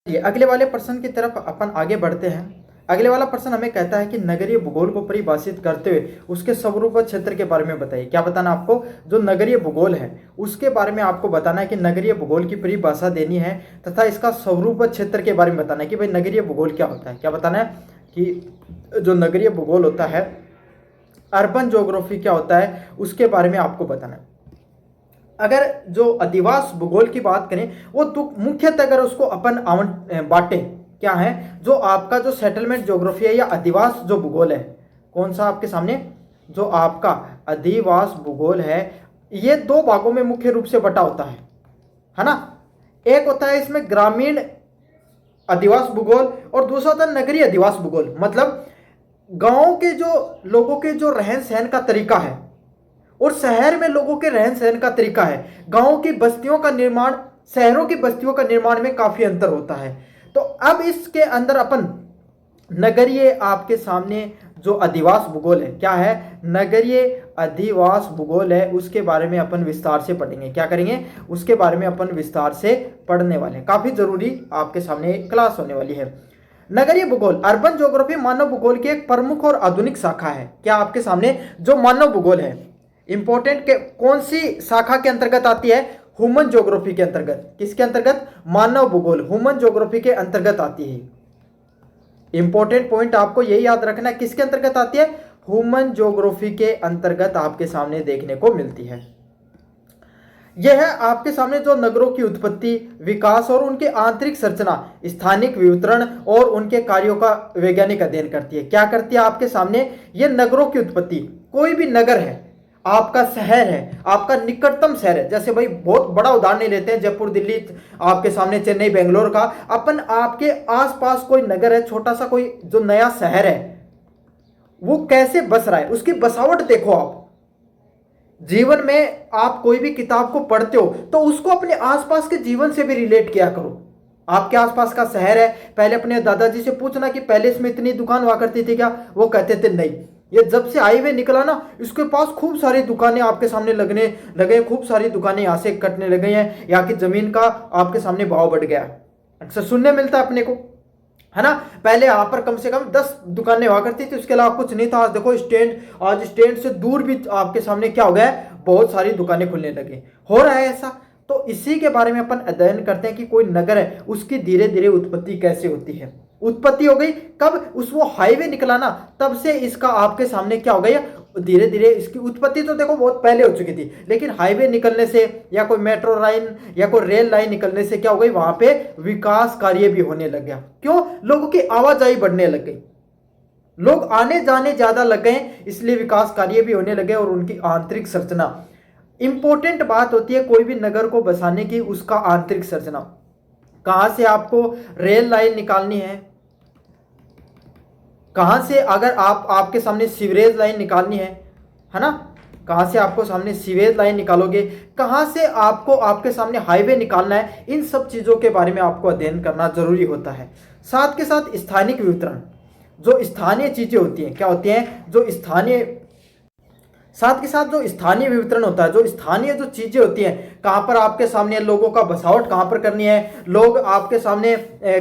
ये अगले वाले प्रश्न की तरफ अपन आगे बढ़ते हैं। अगले वाला प्रश्न हमें कहता है कि नगरीय भूगोल को परिभाषित करते हुए उसके स्वरूप क्षेत्र के बारे में बताइए। क्या बताना आपको? जो नगरीय भूगोल है उसके बारे में आपको बताना है कि नगरीय भूगोल की परिभाषा देनी है तथा इसका स्वरूप क्षेत्र के बारे में बताना है कि भाई नगरीय भूगोल क्या होता है। क्या बताना है कि जो नगरीय भूगोल होता है, अर्बन ज्योग्राफी क्या होता है, उसके बारे में आपको बताना है। अगर जो अधिवास भूगोल की बात करें वो तो मुख्यतः अगर उसको अपन बांटे क्या है, जो आपका जो सेटलमेंट ज्योग्राफी है या अधिवास जो भूगोल है, कौन सा आपके सामने जो आपका अधिवास भूगोल है, ये दो भागों में मुख्य रूप से बटा होता है ना। एक होता है इसमें ग्रामीण अधिवास भूगोल और दूसरा होता है नगरीय अधिवास भूगोल। मतलब गांव के जो लोगों के जो रहन सहन का तरीका है और शहर में लोगों के रहन सहन का तरीका है, गांवों की बस्तियों का निर्माण शहरों की बस्तियों का निर्माण में काफी अंतर होता है। तो अब इसके अंदर अपन नगरीय आपके सामने जो अधिवास भूगोल है, क्या है, नगरीय अधिवास भूगोल है, उसके बारे में अपन विस्तार से पढ़ेंगे। क्या करेंगे? उसके बारे में अपन विस्तार से पढ़ने वाले हैं। काफी जरूरी आपके सामने एक क्लास होने वाली है। नगरीय भूगोल अर्बन ज्योग्राफी मानव भूगोल की एक प्रमुख और आधुनिक शाखा है। क्या आपके सामने जो मानव भूगोल है, इंपॉर्टेंट के कौन सी शाखा के अंतर्गत आती है? ह्यूमन ज्योग्राफी के अंतर्गत। किसके अंतर्गत? मानव भूगोल ह्यूमन ज्योग्राफी के अंतर्गत आती है। इंपॉर्टेंट पॉइंट आपको यही याद रखना है, किसके अंतर्गत आती है? ह्यूमन ज्योग्राफी के अंतर्गत आपके सामने देखने को मिलती है। यह है आपके सामने जो नगरों की उत्पत्ति, विकास और उनके आंतरिक संरचना, स्थानिक वितरण और उनके कार्यों का वैज्ञानिक अध्ययन करती है। क्या करती है आपके सामने? यह नगरों की उत्पत्ति, कोई भी नगर है, आपका शहर है, आपका निकटतम शहर है, जैसे भाई बहुत बड़ा उदाहरण नहीं लेते हैं जयपुर दिल्ली आपके सामने, चेन्नई बेंगलोर का, अपन आपके आसपास कोई नगर है, छोटा सा कोई जो नया शहर है, वो कैसे बस रहा है, उसकी बसावट देखो। आप जीवन में आप कोई भी किताब को पढ़ते हो तो उसको अपने आसपास के जीवन से भी रिलेट किया करो। आपके आसपास का शहर है, पहले अपने दादाजी से पूछना कि पहले इसमें इतनी दुकान हुआ करती थी क्या? वो कहते थे नहीं। ये जब से हाईवे निकला ना, इसके पास खूब सारी दुकानें आपके सामने लगने लगे, खूब सारी दुकानें यहाँ से कटने लग गई हैं, यहाँ की जमीन का आपके सामने भाव बढ़ गया। अक्सर सुनने मिलता है अपने को, है ना। पहले यहाँ पर कम से कम 10 दुकानें हुआ करती थी, उसके अलावा कुछ नहीं था। आज देखो स्टैंड, आज स्टैंड से दूर भी आपके सामने क्या हो गया है, बहुत सारी दुकानें खुलने लगी। हो रहा है ऐसा। तो इसी के बारे में अपन अध्ययन करते हैं कि कोई नगर है उसकी धीरे धीरे उत्पत्ति कैसे होती है। उत्पत्ति हो गई कब? उस वो हाईवे निकला ना, तब से इसका आपके सामने क्या हो गया, धीरे धीरे इसकी उत्पत्ति तो देखो बहुत पहले हो चुकी थी, लेकिन हाईवे निकलने से या कोई मेट्रो लाइन या कोई रेल लाइन निकलने से क्या हो गई, वहां पे विकास कार्य भी होने लग गया। क्यों? लोगों की आवाजाही बढ़ने लग गई, लोग आने जाने ज्यादा लग गए, इसलिए विकास कार्य भी होने लगे और उनकी आंतरिक संरचना। इंपॉर्टेंट बात होती है कोई भी नगर को बसाने की, उसका आंतरिक संरचना। कहां से आपको रेल लाइन निकालनी है, कहां से अगर आपके सामने सीवरेज लाइन निकालनी है ना, कहां से आपको सामने सीवेज लाइन निकालोगे, कहां से आपको आपके सामने हाईवे निकालना है, इन सब चीजों के बारे में आपको अध्ययन करना जरूरी होता है। साथ के साथ स्थानिक वितरण, जो स्थानीय चीजें होती हैं, क्या होती हैं, जो स्थानीय, साथ के साथ जो स्थानीय वितरण होता है, जो स्थानीय जो चीजें होती हैं, कहाँ पर आपके सामने लोगों का बसावट कहाँ पर करनी है, लोग आपके सामने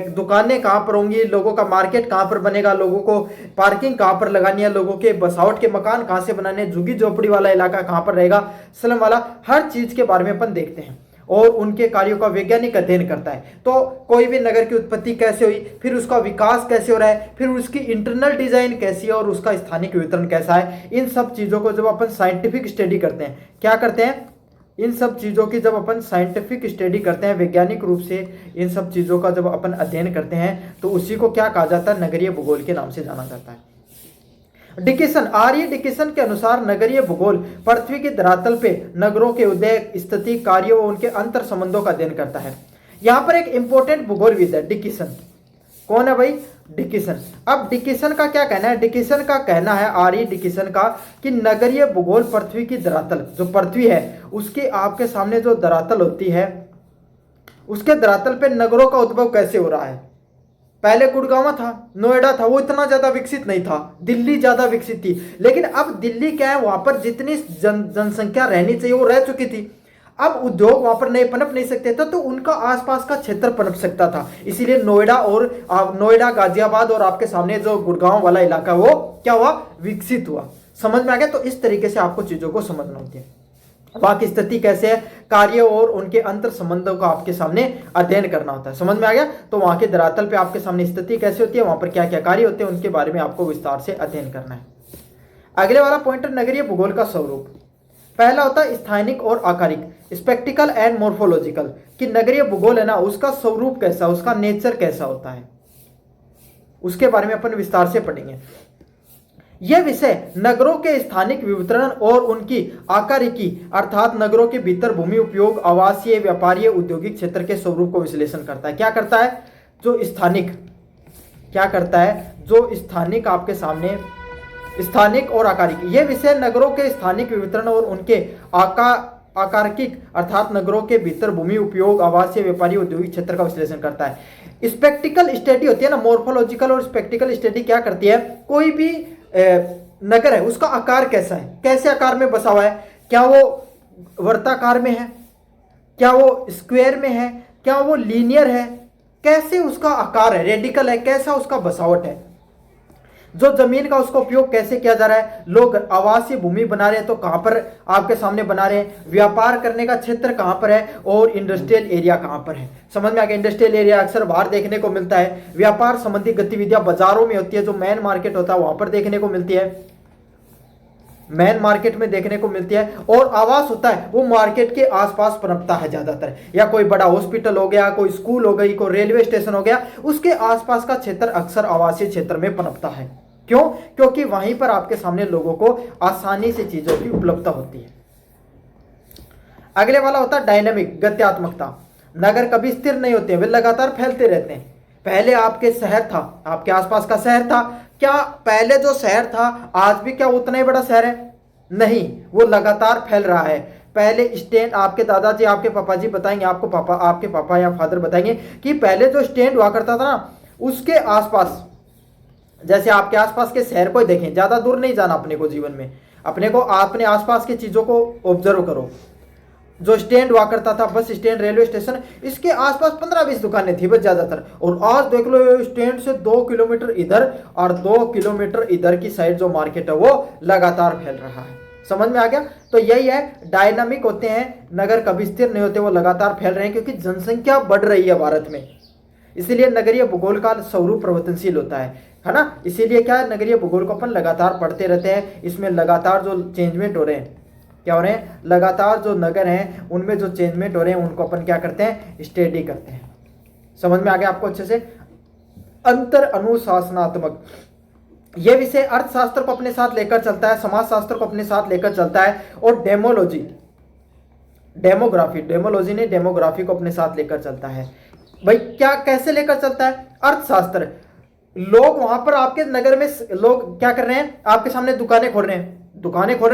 दुकानें कहाँ पर होंगी, लोगों का मार्केट कहाँ पर बनेगा, लोगों को पार्किंग कहाँ पर लगानी है, लोगों के बसावट के मकान कहाँ से बनाने, झुग्गी झोपड़ी वाला इलाका कहाँ पर रहेगा, स्लम वाला, हर चीज के बारे में अपन देखते हैं और उनके कार्यों का वैज्ञानिक अध्ययन करता है। तो कोई भी नगर की उत्पत्ति कैसे हुई, फिर उसका विकास कैसे हो रहा है, फिर उसकी इंटरनल डिजाइन कैसी है और उसका स्थानिक वितरण कैसा है, इन सब चीजों को जब अपन साइंटिफिक स्टडी करते हैं, क्या करते हैं, इन सब चीजों की जब अपन साइंटिफिक स्टडी करते हैं, वैज्ञानिक रूप से इन सब चीजों का जब अपन अध्ययन करते हैं, तो उसी को क्या कहा जाता है, नगरीय भूगोल के नाम से जाना जाता है। डिकिसन, आर्य डिकिसन के अनुसार नगरीय भूगोल पृथ्वी के धरातल पे नगरों के उदय, स्थिति, कार्यों और उनके अंतर संबंधों का अध्ययन करता है। यहां पर एक इंपॉर्टेंट भूगोलविद है डिकिसन। कौन है भाई? डिकिसन। अब डिकिसन का क्या कहना है? डिकिसन का कहना है, आर्य डिकिसन का, कि नगरीय भूगोल पृथ्वी की धरातल, जो पृथ्वी है उसके आपके सामने जो धरातल होती है, उसके धरातल पे नगरों का उद्भव कैसे हो रहा है। पहले गुड़गांव था, नोएडा था, वो इतना ज्यादा विकसित नहीं था, दिल्ली ज्यादा विकसित थी, लेकिन अब दिल्ली क्या है, वहां पर जितनी जनसंख्या रहनी चाहिए वो रह चुकी थी। अब उद्योग वहां पर नए पनप नहीं सकते थे, तो उनका आसपास का क्षेत्र पनप सकता था। इसीलिए नोएडा, गाजियाबाद और आपके सामने जो गुड़गांव वाला इलाका वो क्या हुआ, विकसित हुआ। समझ में आ गया। तो इस तरीके से आपको चीजों को समझना होती है। वहां की स्थिति कैसे है, कार्य और उनके अंतर संबंधों का आपके सामने अध्ययन करना होता है। समझ में आ गया। तो वहां के धरातल पे आपके सामने स्थिति कैसे होती है, वहां पर क्या क्या कार्य होते हैं, उनके बारे में आपको विस्तार से अध्ययन करना है। अगले वाला पॉइंट, नगरीय भूगोल का स्वरूप। पहला होता है स्थानिक और आकारिक, स्पेक्टिकल एंड मोर्फोलॉजिकल, कि नगरीय भूगोल है ना, उसका स्वरूप कैसा, उसका नेचर कैसा होता है, उसके बारे में अपन विस्तार से पढ़ेंगे। यह विषय नगरों के स्थानिक वितरण और उनकी आकारिकी अर्थात नगरों के भीतर भूमि उपयोग, आवासीय, व्यापारीय, औद्योगिक क्षेत्र के स्वरूप को विश्लेषण करता है। क्या करता है, जो स्थानिक, क्या करता है, जो स्थानिक आपके सामने, स्थानिक और आकारिक, यह विषय नगरों के स्थानिक वितरण और उनके आकारिक अर्थात नगरों के भीतर भूमि उपयोग, आवासीय, व्यापारी, औद्योगिक क्षेत्र का विश्लेषण करता है। स्पेक्टिकल स्टडी होती है ना, मोर्फोलॉजिकल और स्पेक्टिकल स्टडी क्या करती है, कोई भी नगर है उसका आकार कैसा है, कैसे आकार में बसा हुआ है, क्या वो वर्ताकार में है, क्या वो स्क्वायर में है, क्या वो लीनियर है, कैसे उसका आकार है, रेडिकल है, कैसा उसका बसावट है, जो जमीन का उसका उपयोग कैसे किया जा रहा है, लोग आवासीय भूमि बना रहे हैं तो कहां पर आपके सामने बना रहे हैं, व्यापार करने का क्षेत्र कहां पर है और इंडस्ट्रियल एरिया कहां पर है। समझ में आ गया। इंडस्ट्रियल एरिया अक्सर बाहर देखने को मिलता है, व्यापार संबंधी गतिविधियां बाजारों में होती है, जो मेन मार्केट होता है वहां पर देखने को मिलती है, मेन मार्केट में देखने को मिलती है। और आवास होता है वो मार्केट के आसपास पनपता है ज्यादातर, या कोई बड़ा हॉस्पिटल हो गया, कोई स्कूल हो गई, कोई रेलवे स्टेशन हो गया, उसके आसपास का क्षेत्र अक्सर आवासीय क्षेत्र में पनपता है। क्यों, क्योंकि वहीं पर आपके सामने लोगों को आसानी से चीजों की उपलब्धता होती है। अगले वाला होता है डायनामिक, गत्यात्मकता। नगर कभी स्थिर नहीं होते, वे लगातार फैलते रहते हैं। पहले आपके शहर था, आपके आसपास का शहर था, क्या पहले जो शहर था आज भी क्या उतना ही बड़ा शहर है? नहीं, वो लगातार फैल रहा है। पहले स्टैंड, आपके दादाजी, आपके पापा जी बताएंगे, आपके पापा या फादर बताएंगे कि पहले जो स्टैंड हुआ करता था ना, उसके आसपास, जैसे आपके आसपास के शहर को देखें, ज्यादा दूर नहीं जाना अपने को जीवन में, अपने को अपने आसपास की चीजों को ऑब्जर्व करो। जो स्टैंड हुआ करता था, बस स्टैंड, रेलवे स्टेशन, इसके आसपास 15-20 दुकानें थी बस ज्यादातर। और आज देख लो स्टैंड से 2 किलोमीटर इधर और 2 किलोमीटर इधर की साइड जो मार्केट है वो लगातार फैल रहा है। समझ में आ गया। तो यही है, डायनामिक होते हैं, नगर कभी स्थिर नहीं होते, वो लगातार फैल रहे हैं क्योंकि जनसंख्या बढ़ रही है भारत में। इसीलिए नगरीय भूगोल का स्वरूप परिवर्तनशील होता है ना। इसीलिए क्या है, नगरीय भूगोल को अपन लगातार पढ़ते रहते हैं। इसमें लगातार जो चेंजमेंट हो रहे हैं, क्या हो रहे हैं, लगातार जो नगर हैं उनमें जो चेंजमेंट हो रहे हैं उनको अपन क्या करते हैं, स्टडी करते हैं। समझ में आ गया आपको अच्छे से। अंतर अनुशासनात्मक, यह विषय अर्थशास्त्र को अपने साथ लेकर चलता है, समाजशास्त्र को अपने साथ लेकर चलता है, और डेमोग्राफी ने डेमोग्राफी को अपने साथ लेकर चलता है। भाई क्या, कैसे लेकर चलता है? अर्थशास्त्र, लोग वहां पर आपके नगर में लोग क्या कर रहे हैं, आपके सामने दुकानें खोल रहे हैं,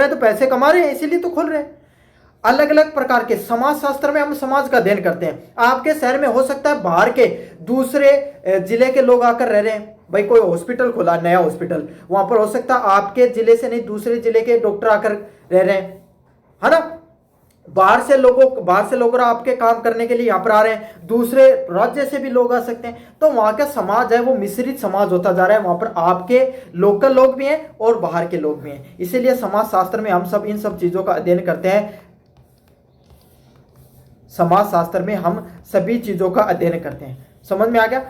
तो पैसे कमा रहे हैं, इसीलिए तो खोल रहे हैं। अलग अलग प्रकार के समाजशास्त्र में हम समाज का अध्ययन करते हैं। आपके शहर में हो सकता है बाहर के दूसरे जिले के लोग आकर रह रहे हैं, भाई कोई हॉस्पिटल खोला, नया हॉस्पिटल, वहां पर हो सकता है आपके जिले से नहीं दूसरे जिले के डॉक्टर आकर रह रहे हैं, है ना। बाहर से लोग आपके काम करने के लिए यहाँ पर आ रहे हैं, दूसरे राज्य से भी लोग आ सकते हैं। तो वहाँ का समाज है वो मिश्रित समाज होता जा रहा है, वहाँ पर आपके लोकल लोग भी हैं और बाहर के लोग भी हैं। इसीलिए समाजशास्त्र में हम सब इन सब चीज़ों का अध्ययन करते हैं। समाजशास्त्र में हम सभी चीज़ों का अध्ययन करते हैं। समझ में आ गया।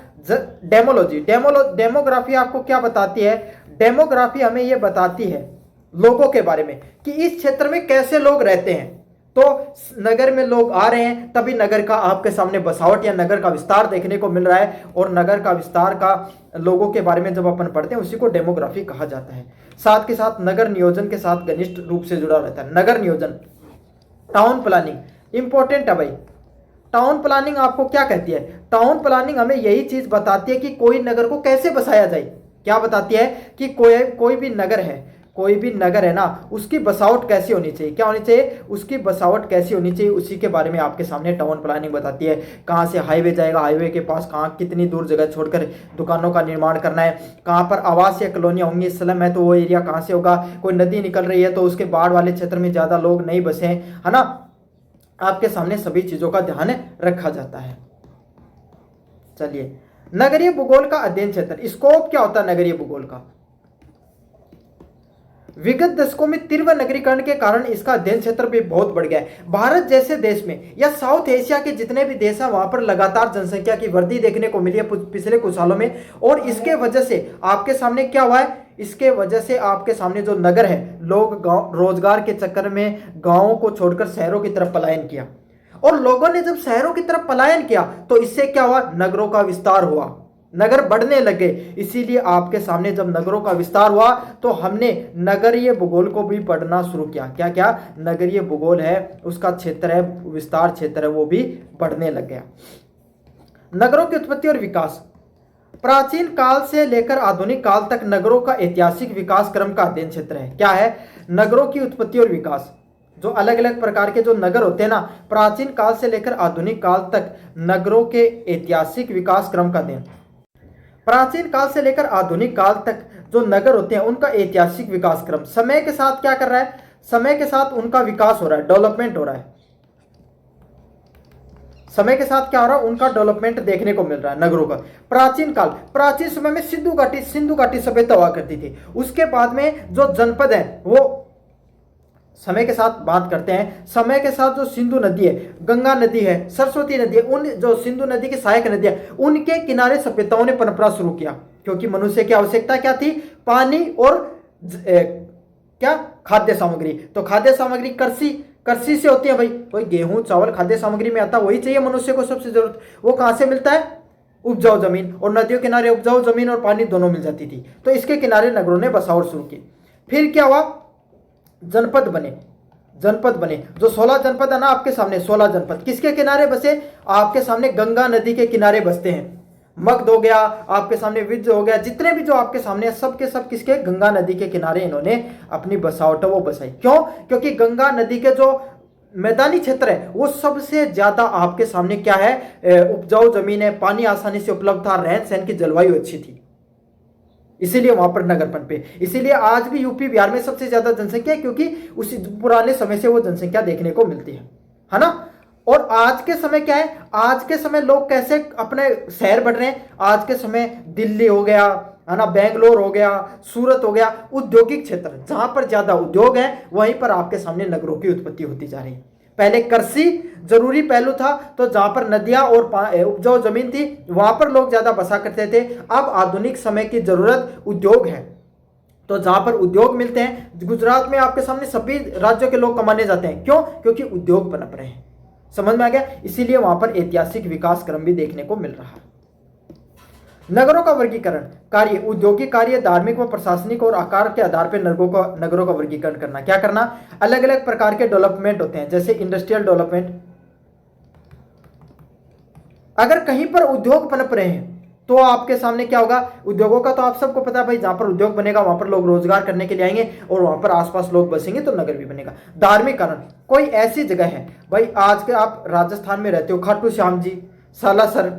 डेमोग्राफी आपको क्या बताती है? डेमोग्राफी हमें यह बताती है लोगों के बारे में कि इस क्षेत्र में कैसे लोग रहते हैं। तो नगर में लोग आ रहे हैं तभी नगर का आपके सामने बसावट या नगर का विस्तार देखने को मिल रहा है, और नगर का विस्तार का लोगों के बारे में जब अपन पढ़ते हैं उसी को डेमोग्राफी कहा जाता है। साथ के साथ नगर नियोजन के साथ घनिष्ठ रूप से जुड़ा रहता है। नगर नियोजन, टाउन प्लानिंग इंपॉर्टेंट है भाई। टाउन प्लानिंग आपको क्या कहती है? टाउन प्लानिंग हमें यही चीज बताती है कि कोई नगर को कैसे बसाया जाए। क्या बताती है कि कोई भी नगर है ना, उसकी बसावट कैसी होनी चाहिए, क्या होनी चाहिए, उसकी बसावट कैसी होनी चाहिए, उसी के बारे में आपके सामने टाउन प्लानिंग बताती है। कहाँ से हाईवे जाएगा, हाईवे के पास कहाँ कितनी दूर जगह छोड़कर दुकानों का निर्माण करना है, कहाँ पर आवास या कॉलोनियाँ होंगी, स्लम है तो वो एरिया कहाँ से होगा, कोई नदी निकल रही है तो उसके बाढ़ वाले क्षेत्र में ज़्यादा लोग नहीं बसे, है ना। आपके सामने सभी चीजों का ध्यान रखा जाता है। चलिए, नगरीय भूगोल का अध्ययन क्षेत्र, स्कोप क्या होता है नगरीय भूगोल का? विगत दशकों में तीव्र नगरीकरण के कारण इसका अध्ययन क्षेत्र भी बहुत बढ़ गया है। भारत जैसे देश में या साउथ एशिया के जितने भी देश हैं वहां पर लगातार जनसंख्या की वृद्धि देखने को मिली है पिछले कुछ सालों में। और इसके वजह से आपके सामने क्या हुआ है, इसके वजह से आपके सामने जो नगर है, लोग गांव रोजगार के चक्कर में गांवों को छोड़कर शहरों की तरफ पलायन किया। और लोगों ने जब शहरों की तरफ पलायन किया तो इससे क्या हुआ, नगरों का विस्तार हुआ, नगर बढ़ने लगे। इसीलिए आपके सामने जब नगरों का विस्तार हुआ तो हमने नगरीय भूगोल को भी पढ़ना शुरू किया। क्या क्या नगरीय भूगोल है, उसका क्षेत्र है, विस्तार क्षेत्र है, वो भी बढ़ने लग गया। नगरों की उत्पत्ति और विकास, प्राचीन काल से लेकर आधुनिक काल तक नगरों का ऐतिहासिक विकास क्रम का अध्ययन क्षेत्र है। क्या है, नगरों की उत्पत्ति और विकास। जो अलग अलग प्रकार के जो नगर होते हैं ना, प्राचीन काल से लेकर आधुनिक काल तक नगरों के ऐतिहासिक विकास क्रम का अध्ययन। प्राचीन काल से लेकर आधुनिक काल तक जो नगर होते हैं उनका ऐतिहासिक विकास क्रम समय के साथ क्या कर रहा है, समय के साथ उनका विकास हो रहा है, डेवलपमेंट हो रहा है। समय के साथ क्या हो रहा है, उनका डेवलपमेंट देखने को मिल रहा है नगरों का। प्राचीन काल, प्राचीन समय में सिंधु घाटी सभ्यता हुआ करती थी। उसके बाद में जो जनपद है वो समय के साथ बात करते हैं, समय के साथ जो सिंधु नदी है, गंगा नदी है, सरस्वती नदी है, उन जो सिंधु नदी की सहायक नदी है उनके किनारे सभ्यताओं ने पनपना शुरू किया। क्योंकि मनुष्य की आवश्यकता क्या थी, पानी और क्या, खाद्य सामग्री। तो खाद्य सामग्री कृषि से होती है भाई, कोई गेहूं चावल खाद्य सामग्री में आता, वही चाहिए मनुष्य को सबसे जरूरत। वो कहां से मिलता है, उपजाऊ जमीन, और नदियों किनारे उपजाऊ जमीन और पानी दोनों मिल जाती थी। तो इसके किनारे नगरों ने बसाव शुरू की। फिर क्या हुआ, जनपद बने। जो 16 जनपद है ना आपके सामने, 16 जनपद किसके किनारे बसे, आपके सामने गंगा नदी के किनारे बसते हैं। मगध हो गया, आपके सामने विंध्य हो गया, जितने भी जो आपके सामने सब के सब किसके, गंगा नदी के किनारे इन्होंने अपनी बसावट वो बसाई। क्यों, क्योंकि गंगा नदी के जो मैदानी क्षेत्र है वो सबसे ज्यादा आपके सामने क्या है, उपजाऊ जमीन है, पानी आसानी से उपलब्ध था, रहन सहन की जलवायु अच्छी थी, इसीलिए वहां पर नगर पनपे। इसीलिए आज भी यूपी बिहार में सबसे ज्यादा जनसंख्या है, क्योंकि उसी पुराने समय से वो जनसंख्या देखने को मिलती है ना। और आज के समय क्या है, आज के समय लोग कैसे अपने शहर बढ़ रहे हैं, आज के समय दिल्ली हो गया है ना, बेंगलोर हो गया, सूरत हो गया, औद्योगिक क्षेत्र जहां पर ज्यादा उद्योग है वहीं पर आपके सामने नगरों की उत्पत्ति होती जा रही है। पहले कृषि जरूरी पहलू था, तो जहां पर नदियां और उपजाऊ जमीन थी वहां पर लोग ज्यादा बसा करते थे। अब आधुनिक समय की जरूरत उद्योग है, तो जहां पर उद्योग मिलते हैं, गुजरात में आपके सामने सभी राज्यों के लोग कमाने जाते हैं। क्यों, क्योंकि उद्योग पनप रहे हैं। समझ में आ गया, इसीलिए वहां पर ऐतिहासिक विकास क्रम भी देखने को मिल रहा है। नगरों का वर्गीकरण, कार्य, औद्योगिक कार्य, धार्मिक व प्रशासनिक और आकार के आधार पर नगरों का वर्गीकरण करना। क्या करना, अलग अलग प्रकार के डेवलपमेंट होते हैं, जैसे इंडस्ट्रियल डेवलपमेंट। अगर कहीं पर उद्योग पनप रहे हैं तो आपके सामने क्या होगा, उद्योगों का तो आप सबको पता है भाई, जहां पर उद्योग बनेगा वहां पर लोग रोजगार करने के लिए आएंगे और वहां पर आसपास लोग बसेंगे तो नगर भी बनेगा। धार्मिक कारण, कोई ऐसी जगह है भाई, आज के आप राजस्थान में रहते हो, खाटू श्याम जी, सालासर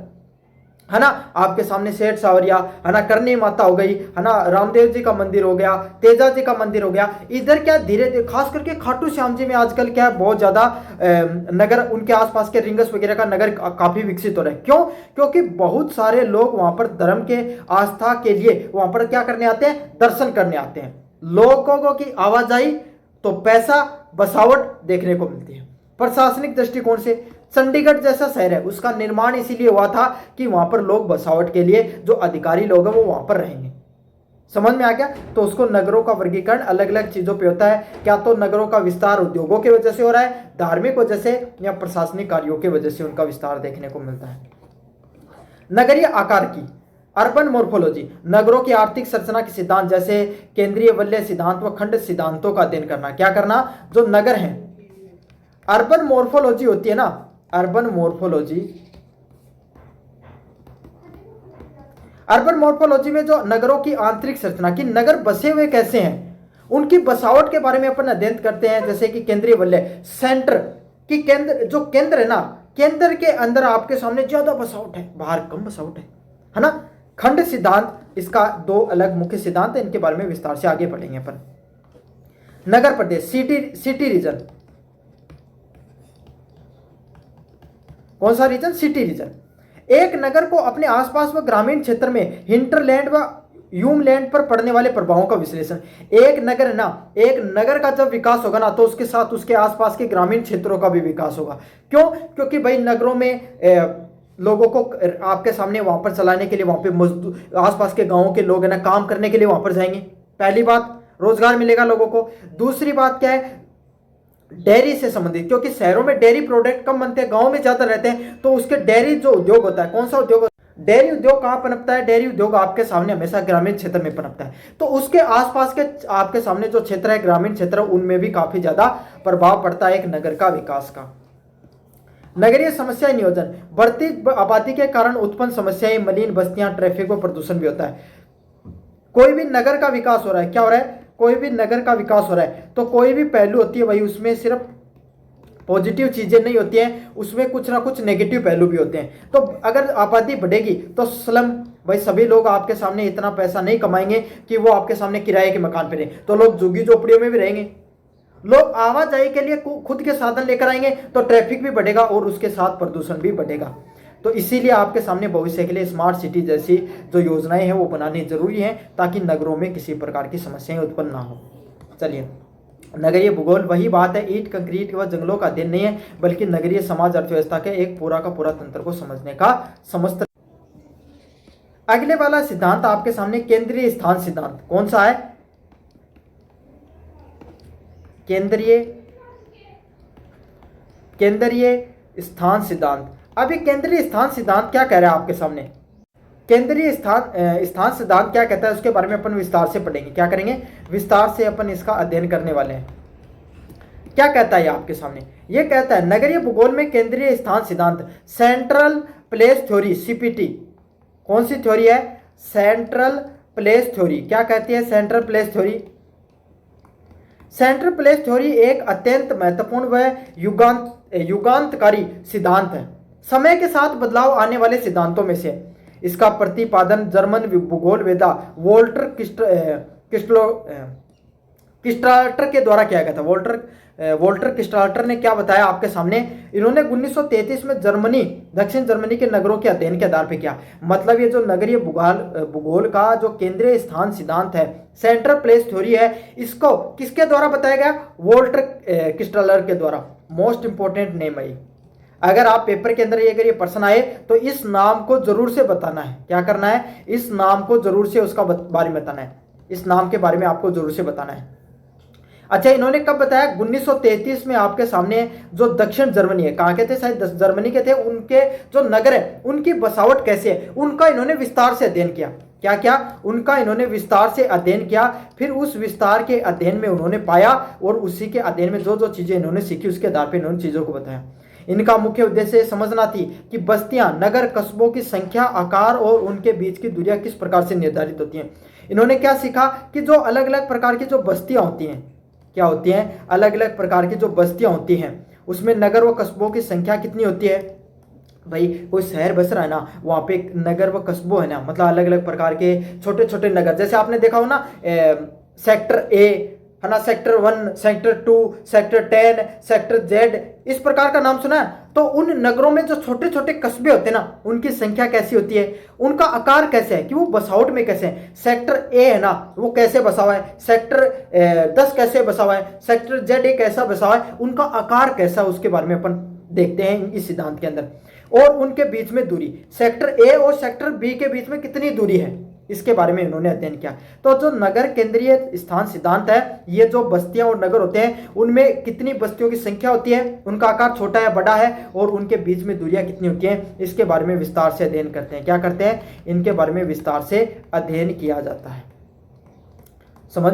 है ना, आपके सामने सेठ सावरिया है ना, करनी माता हो गई है ना, रामदेव जी का मंदिर हो गया, तेजा जी का मंदिर हो गया। इधर क्या धीरे धीरे खास करके खाटू श्याम जी में आजकल क्या है, बहुत ज्यादा नगर, उनके आसपास के रिंगस वगैरह का नगर काफी विकसित हो रहा है। क्यों, क्योंकि बहुत सारे लोग वहां पर धर्म के आस्था के लिए वहां पर क्या करने आते हैं, दर्शन करने आते हैं। लोगों की आवाजाही, तो पैसा, बसावट देखने को मिलती है। प्रशासनिक दृष्टिकोण से चंडीगढ़ जैसा शहर है, उसका निर्माण इसीलिए हुआ था कि वहां पर लोग बसावट के लिए जो अधिकारी लोग हैं वो वहां पर रहेंगे। समझ में आ गया, तो उसको नगरों का वर्गीकरण अलग अलग चीजों पे होता है। क्या तो नगरों का विस्तार उद्योगों की वजह से हो रहा है, धार्मिक वजह से, या प्रशासनिक कार्यों की वजह से उनका विस्तार देखने को मिलता है। नगरीय आकार की, अर्बन मोर्फोलॉजी, नगरों की आर्थिक संरचना के सिद्धांत, जैसे केंद्रीय वलय सिद्धांत व खंड सिद्धांतों का अध्ययन करना। क्या करना, जो नगर है, अर्बन मोर्फोलॉजी होती है ना, अर्बन मोर्फोलॉजी में जो नगरों की आंतरिक संरचना की, नगर बसे हुए कैसे हैं, उनकी बसावट के बारे में अपन अध्ययन करते हैं। जैसे कि केंद्रीय वलय, सेंटर की, जो केंद्र है ना, केंद्र के अंदर आपके सामने ज्यादा बसावट है, बाहर कम बसावट है ना। खंड सिद्धांत, इसका दो अलग मुख्य सिद्धांत है, इनके बारे में विस्तार से आगे पढ़ेंगे अपन। नगर प्रदेश, सिटी रीजन, कौन सा रीजन? City reason. एक नगर को अपने आसपास व ग्रामीण क्षेत्र में हिंटरलैंड व ह्यूमलैंड पर पड़ने वाले प्रभावों का विश्लेषण। एक नगर का जब विकास होगा ना, तो उसके साथ उसके आसपास के ग्रामीण क्षेत्रों का भी विकास होगा। क्यों? क्योंकि भाई नगरों में लोगों को आपके सामने वहां पर चलाने के लिए, वहां पे मजदूर, आसपास के गांवों के लोग है ना, काम करने के लिए वहां पर जाएंगे। पहली बात, रोजगार मिलेगा लोगों को। दूसरी बात क्या है? डेयरी से संबंधित, क्योंकि शहरों में डेयरी प्रोडक्ट कम बनते हैं, गांव में ज्यादा रहते हैं, तो उसके डेयरी जो उद्योग होता है, कौन सा उद्योग होता है? डेयरी उद्योग कहाँ पनपता है? डेयरी उद्योग आपके सामने हमेशा ग्रामीण क्षेत्र में पनपता है। तो उसके आसपास के आपके सामने जो क्षेत्र है, ग्रामीण क्षेत्र, उनमें भी काफी ज्यादा प्रभाव पड़ता है एक नगर का विकास का। नगरीय समस्या नियोजन। बढ़ती आबादी के कारण उत्पन्न समस्याएं, मलिन बस्तियां, ट्रैफिक व प्रदूषण भी होता है। कोई भी नगर का विकास हो रहा है, क्या हो रहा है? कोई भी नगर का विकास हो रहा है, तो कोई भी पहलू होती है भाई, उसमें सिर्फ पॉजिटिव चीजें नहीं होती हैं, उसमें कुछ ना कुछ नेगेटिव पहलू भी होते हैं। तो अगर आबादी बढ़ेगी तो स्लम, भाई सभी लोग आपके सामने इतना पैसा नहीं कमाएंगे कि वो आपके सामने किराए के मकान पे रहें, तो लोग झुग्गी झोपड़ियों में भी रहेंगे। लोग आवाजाही के लिए खुद के साधन लेकर आएंगे, तो ट्रैफिक भी बढ़ेगा और उसके साथ प्रदूषण भी बढ़ेगा। तो इसीलिए आपके सामने भविष्य के लिए स्मार्ट सिटी जैसी जो योजनाएं हैं वो बनानी जरूरी है, ताकि नगरों में किसी प्रकार की समस्याएं उत्पन्न ना हो। चलिए, नगरीय भूगोल वही बात है, ईंट कंक्रीट व जंगलों का अध्ययन नहीं है, बल्कि नगरीय समाज अर्थव्यवस्था के एक पूरा का पूरा तंत्र को समझने का समस्त। अगले वाला सिद्धांत आपके सामने केंद्रीय स्थान सिद्धांत। कौन सा है? केंद्रीय स्थान सिद्धांत। अभी केंद्रीय स्थान सिद्धांत क्या कह रहा है आपके सामने? केंद्रीय स्थान सिद्धांत क्या कहता है, उसके बारे में अपन विस्तार से पढ़ेंगे। क्या करेंगे? विस्तार से अपन इसका अध्ययन करने वाले हैं। क्या कहता है आपके सामने? ये कहता है नगरीय भूगोल में केंद्रीय स्थान सिद्धांत, सेंट्रल प्लेस थ्योरी, सीपीटी। कौन सी थ्योरी है? Central place theory. क्या कहती है central place theory? Central place theory एक अत्यंत महत्वपूर्ण व युगांतकारी सिद्धांत है, समय के साथ बदलाव आने वाले सिद्धांतों में से। इसका प्रतिपादन जर्मन भूगोलवेत्ता वोल्टर किस्टाल्टर के द्वारा किया गया था। वोल्टर किस्टाल्टर ने क्या बताया आपके सामने? इन्होंने 1933 में दक्षिण जर्मनी के नगरों के अध्ययन के आधार पर किया। मतलब ये जो नगरीय भूगोल का जो केंद्रीय स्थान सिद्धांत है, सेंट्रल प्लेस थ्योरी है, इसको किसके द्वारा बताया गया? वोल्टर किस्टाल्टर के द्वारा। मोस्ट इंपोर्टेंट नेम है। अगर आप पेपर के अंदर अगर ये प्रश्न आए तो इस नाम को जरूर से बताना है। क्या करना है? इस नाम को जरूर से उसका बारे में बताना है। इस नाम के बारे में आपको जरूर से बताना है। अच्छा, इन्होंने कब बताया? 1933 में आपके सामने जो दक्षिण जर्मनी है, कहाँ के थे? शायद जर्मनी के थे। उनके जो नगर है, उनकी बसावट कैसे है, उनका इन्होंने विस्तार से अध्ययन किया। क्या क्या? उनका इन्होंने विस्तार से अध्ययन किया। फिर उस विस्तार के अध्ययन में उन्होंने पाया, और उसी के अध्ययन में जो जो चीजें इन्होंने सीखी, उसके आधार पर इन्होंने चीजों को बताया। इनका मुख्य उद्देश्य समझना थी कि बस्तियां, नगर, कस्बों की संख्या, आकार और उनके बीच की दूरियां किस प्रकार से निर्धारित होती हैं। इन्होंने क्या सीखा कि जो अलग अलग प्रकार की जो बस्तियां होती हैं, क्या होती हैं? अलग अलग प्रकार की जो बस्तियां होती हैं, उसमें नगर व कस्बों की संख्या कितनी होती है। भाई कोई शहर बस रहा है ना, वहाँ पे नगर व कस्बों है ना, मतलब अलग अलग प्रकार के छोटे छोटे नगर। जैसे आपने देखा हो ना, सेक्टर ए है ना, sector 1, sector 2, sector 10, sector Z, इस प्रकार का नाम सुना है। तो उन नगरों में जो छोटे छोटे कस्बे होते हैं ना, उनकी संख्या कैसी होती है, उनका आकार कैसे है, कि वो बसावट में कैसे है। सेक्टर ए है ना, वो कैसे बसा हुआ है, सेक्टर 10 कैसे बसा हुआ है, सेक्टर जेड ए कैसा बसा हुआ है, उनका आकार कैसा है, उसके बारे में अपन देखते हैं इस सिद्धांत के अंदर। और उनके बीच में दूरी, सेक्टर ए और सेक्टर बी के बीच में कितनी दूरी है, इसके बारे में इन्होंने अध्ययन किया। तो जो नगर केंद्रीय स्थान सिद्धांत है, ये जो बस्तियां और नगर होते हैं, उनमें कितनी बस्तियों की संख्या होती है, उनका आकार छोटा है बड़ा है, और उनके बीच में दूरियां कितनी होती हैं, इसके बारे में विस्तार से अध्ययन करते हैं। क्या करते हैं? इनके बारे में विस्तार से अध्ययन किया जाता है। समझ